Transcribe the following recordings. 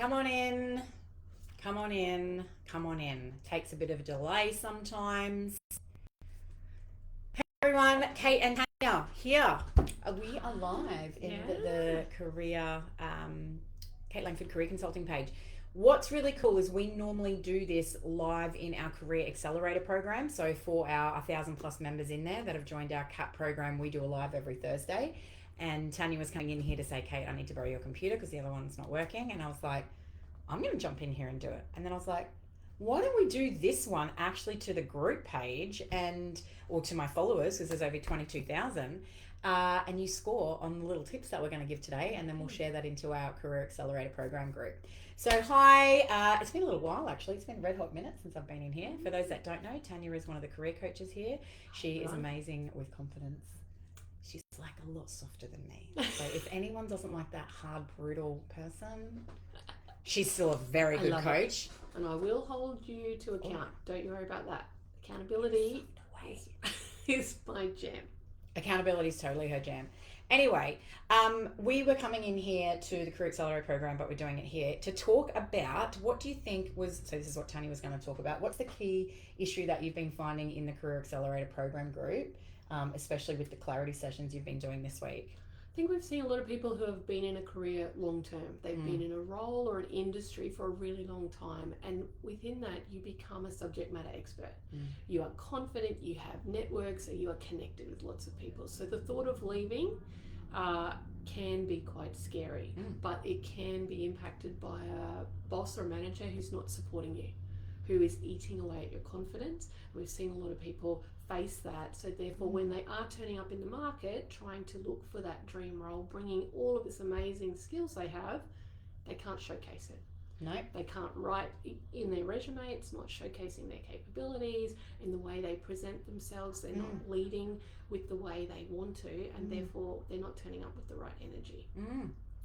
Come on in. Come on in. Come on in. Takes a bit of a delay sometimes. Hey everyone, Kate and Tanya here. We are live in the career, Kate Langford Career Consulting page. What's really cool is we normally do this live in our Career Accelerator program. So for our 1,000 plus members in there that have joined our CAP program, we do a live every Thursday. And Tanya was coming in here to say, Kate, I need to borrow your computer because the other one's not working. And I was like, I'm going to jump in here and do it. And then I was like, why don't we do this one actually to the group page or to my followers, because there's over 22,000, and you score on the little tips that we're going to give today, and then we'll share that into our Career Accelerator program group. So hi, it's been a little while actually. It's been red hot minutes since I've been in here. For those that don't know, Tanya is one of the career coaches here. She is amazing with confidence. She's like a lot softer than me. So if anyone doesn't like that hard, brutal person, she's still a very good coach. And I will hold you to account. Don't you worry about that. Accountability is my jam. Accountability is totally her jam. Anyway, we were coming in here to the Career Accelerator program, but we're doing it here to talk about what do you think so this is what Tanya was going to talk about. What's the key issue that you've been finding in the Career Accelerator program group, especially with the clarity sessions you've been doing this week? I think we've seen a lot of people who have been in a career long term. They've been in a role or an industry for a really long time, and within that you become a subject matter expert. You are confident, you have networks, and you are connected with lots of people. So the thought of leaving can be quite scary, but it can be impacted by a boss or manager who's not supporting you, who is eating away at your confidence. We've seen a lot of people face that, so therefore when they are turning up in the market trying to look for that dream role, bringing all of this amazing skills they have, they can't showcase it. They can't write in their resume. It's not showcasing their capabilities in the way they present themselves. They're not leading with the way they want to, and therefore they're not turning up with the right energy.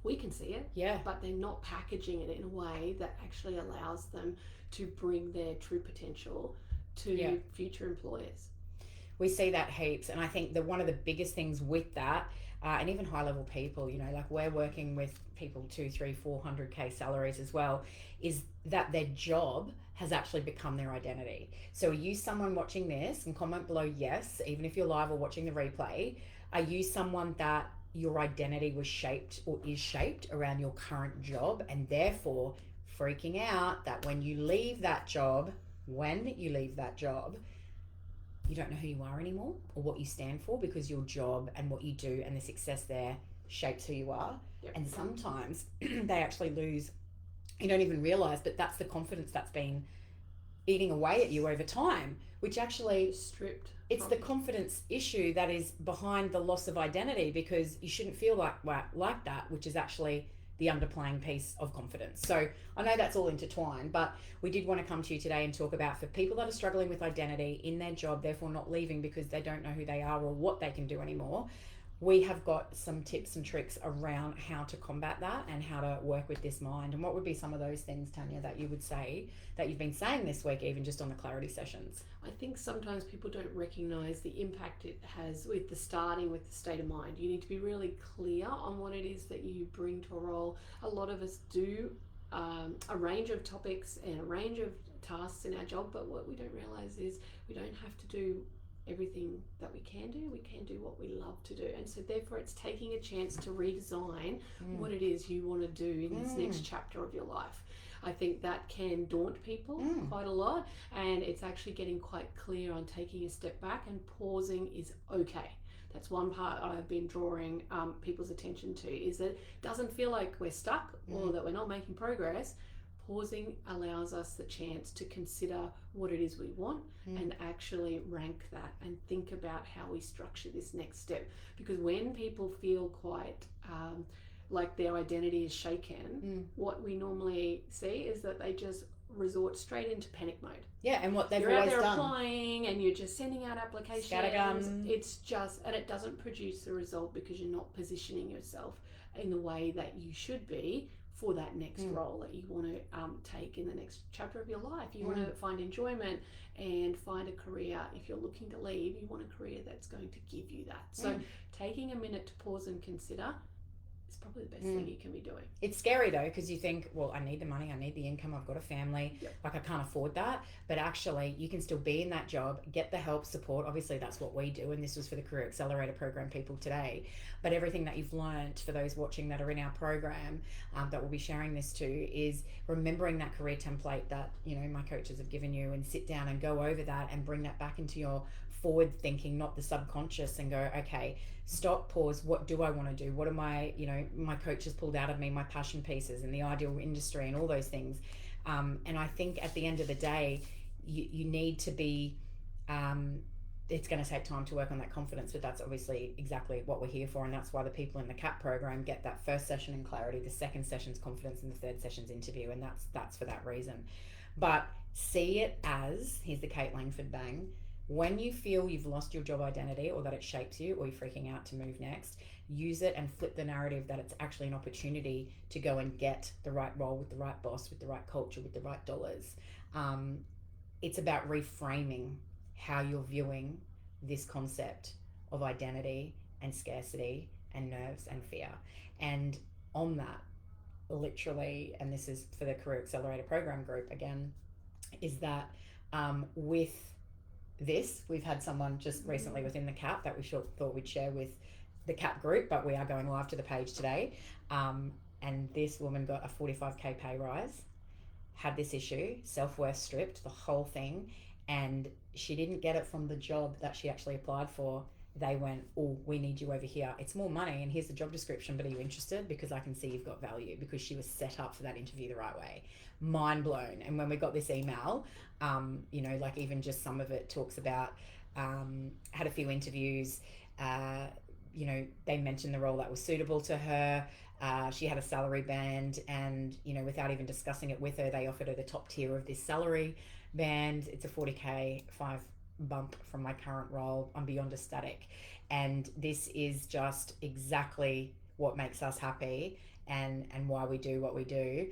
We can see it, but they're not packaging it in a way that actually allows them to bring their true potential to future employers. We see that heaps, and I think that one of the biggest things with that, and even high level people, you know, like we're working with people 200, 300, 400k salaries as well, is that their job has actually become their identity. So are you someone watching this, and comment below yes, even if you're live or watching the replay, are you someone that your identity was shaped or is shaped around your current job, and therefore freaking out that when you leave that job, you don't know who you are anymore or what you stand for, because your job and what you do and the success there shapes who you are. And sometimes they actually lose, you don't even realize, but that's the confidence that's been eating away at you over time, which actually stripped. It's the confidence issue that is behind the loss of identity, because you shouldn't feel like that, which is actually the underplaying piece of confidence. So I know that's all intertwined, but we did want to come to you today and talk about, for people that are struggling with identity in their job, therefore not leaving because they don't know who they are or what they can do anymore, we have got some tips and tricks around how to combat that and how to work with this mind. And what would be some of those things, Tanya, that you would say that you've been saying this week, even just on the clarity sessions? I think sometimes people don't recognize the impact it has with the starting with the state of mind. You need to be really clear on what it is that you bring to a role. A lot of us do a range of topics and a range of tasks in our job, but what we don't realize is we don't have to do everything that we can do what we love to do. And so therefore it's taking a chance to redesign what it is you want to do in this next chapter of your life. I think that can daunt people quite a lot, and it's actually getting quite clear on taking a step back and pausing is okay. That's one part I've been drawing people's attention to, is that it doesn't feel like we're stuck or that we're not making progress. Pausing allows us the chance to consider what it is we want and actually rank that and think about how we structure this next step. Because when people feel quite like their identity is shaken, what we normally see is that they just resort straight into panic mode. Yeah, and what they've you're always out there done. Applying, and you're just sending out applications. Scattergun. It's just, and it doesn't produce the result because you're not positioning yourself in the way that you should be for that next role that you want to take in the next chapter of your life. You want to find enjoyment and find a career. If you're looking to leave, you want a career that's going to give you that. So taking a minute to pause and consider, is probably the best thing you can be doing. It's scary though, because you think, well, I need the money, I need the income, I've got a family, like I can't afford that. But actually, you can still be in that job, get the help, support. Obviously, that's what we do, and this was for the Career Accelerator program people today. But everything that you've learned, for those watching that are in our program, that we'll be sharing this to, is remembering that career template that, you know, my coaches have given you, and sit down and go over that and bring that back into your forward thinking, not the subconscious, and go, okay, stop, pause, what do I want to do? What am I, you know, my coach has pulled out of me, my passion pieces and the ideal industry and all those things. And I think at the end of the day, you need to be, it's going to take time to work on that confidence, but that's obviously exactly what we're here for. And that's why the people in the CAP program get that first session in clarity, the second session's confidence, and the third session's interview. And that's for that reason. But see it as, here's the Kate Langford bang, when you feel you've lost your job identity, or that it shapes you, or you're freaking out to move next, use it and flip the narrative that it's actually an opportunity to go and get the right role with the right boss, with the right culture, with the right dollars. It's about reframing how you're viewing this concept of identity and scarcity and nerves and fear. And on that, literally, and this is for the Career Accelerator program group again, is that with this, we've had someone just recently within the CAP that we thought we'd share with the CAP group, but we are going live to the page today. And this woman got a 45k pay rise, had this issue, self-worth stripped, the whole thing, and she didn't get it from the job that she actually applied for. They went, oh, we need you over here. It's more money, and here's the job description, but are you interested? Because I can see you've got value, because she was set up for that interview the right way. Mind blown. And when we got this email, you know, like even just some of it talks about, had a few interviews, you know, they mentioned the role that was suitable to her. She had a salary band, and, you know, without even discussing it with her, they offered her the top tier of this salary band. It's a 40k, 5 bump from my current role. I'm beyond ecstatic. And this is just exactly what makes us happy, and why we do what we do.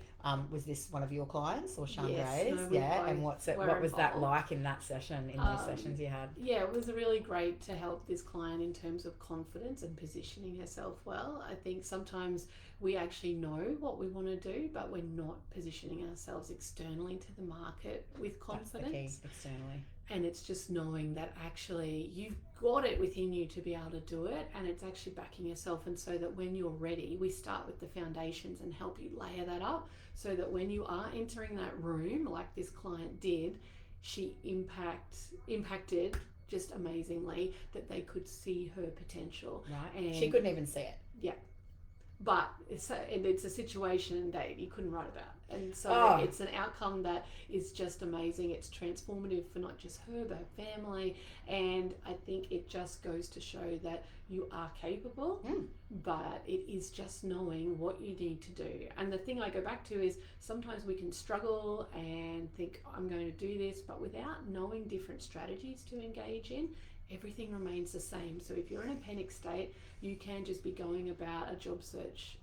Was this one of your clients or Chandra's? Yes, no, yeah. And what was that like in that session, in those sessions you had? Yeah, it was really great to help this client in terms of confidence and positioning herself well. I think sometimes we actually know what we want to do, but we're not positioning ourselves externally to the market with confidence. That's the key, externally. And it's just knowing that actually you've got it within you to be able to do it, and it's actually backing yourself. And so that when you're ready, we start with the foundations and help you layer that up, so that when you are entering that room, like this client did, she impacted just amazingly, that they could see her potential. Right. And she couldn't even see it. Yeah. But it's a situation that you couldn't write about. And so it's an outcome that is just amazing. It's transformative for not just her, but her family. And I think it just goes to show that you are capable, but it is just knowing what you need to do. And the thing I go back to is, sometimes we can struggle and think, I'm going to do this, but without knowing different strategies to engage in, everything remains the same. So if you're in a panic state, you can just be going about a job search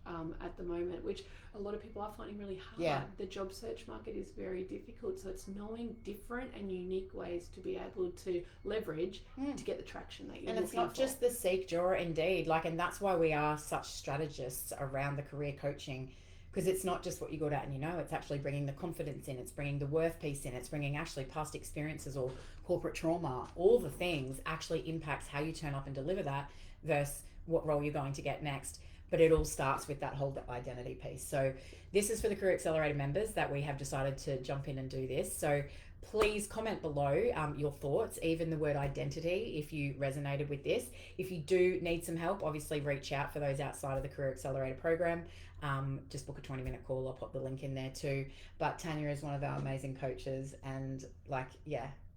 at the moment, which a lot of people are finding really hard. Yeah. The job search market is very difficult. So it's knowing different and unique ways to be able to leverage to get the traction that you're looking for. And it's not just the seek, draw, indeed. Like, and that's why we are such strategists around the career coaching, because it's not just what you got out and you know, it's actually bringing the confidence in, it's bringing the worth piece in, it's bringing actually past experiences or corporate trauma. All the things actually impacts how you turn up and deliver that versus what role you're going to get next. But it all starts with that whole identity piece. So this is for the Career Accelerator members that we have decided to jump in and do this. So please comment below your thoughts, even the word identity, if you resonated with this. If you do need some help, obviously reach out for those outside of the Career Accelerator program. Just book a 20-minute call. I'll pop the link in there too. But Tanya is one of our amazing coaches, and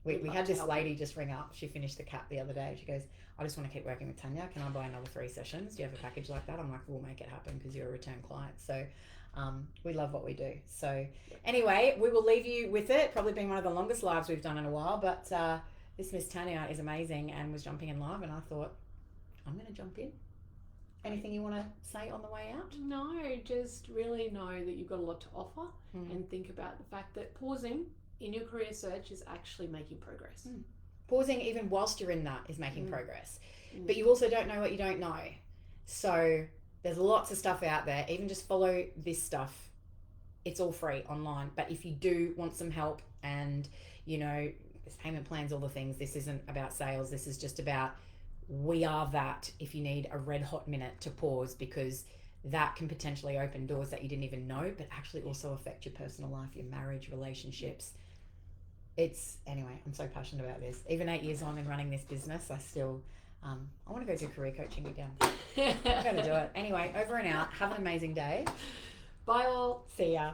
we had this lady just ring up. She finished the CAP the other day. She goes, I just want to keep working with Tanya. Can I buy another 3 sessions? Do you have a package like that? I'm like, we'll make it happen, because you're a return client. So we love what we do. So anyway, we will leave you with it. Probably been one of the longest lives we've done in a while, but this Miss Tanya is amazing and was jumping in live, and I thought, I'm going to jump in. Anything you want to say on the way out? No, just really know that you've got a lot to offer, and think about the fact that pausing in your career search is actually making progress. Pausing even whilst you're in that is making progress. But you also don't know what you don't know. So There's lots of stuff out there. Even just follow this stuff. It's all free online. But if you do want some help and, you know, there's payment plans, all the things, this isn't about sales. This is just about, we are that if you need a red hot minute to pause, because that can potentially open doors that you didn't even know, but actually also affect your personal life, your marriage, relationships. Anyway, I'm so passionate about this. Even 8 years on in running this business, I still, I want to go do career coaching again. I'm going to do it. Anyway, over and out. Have an amazing day. Bye all. See ya.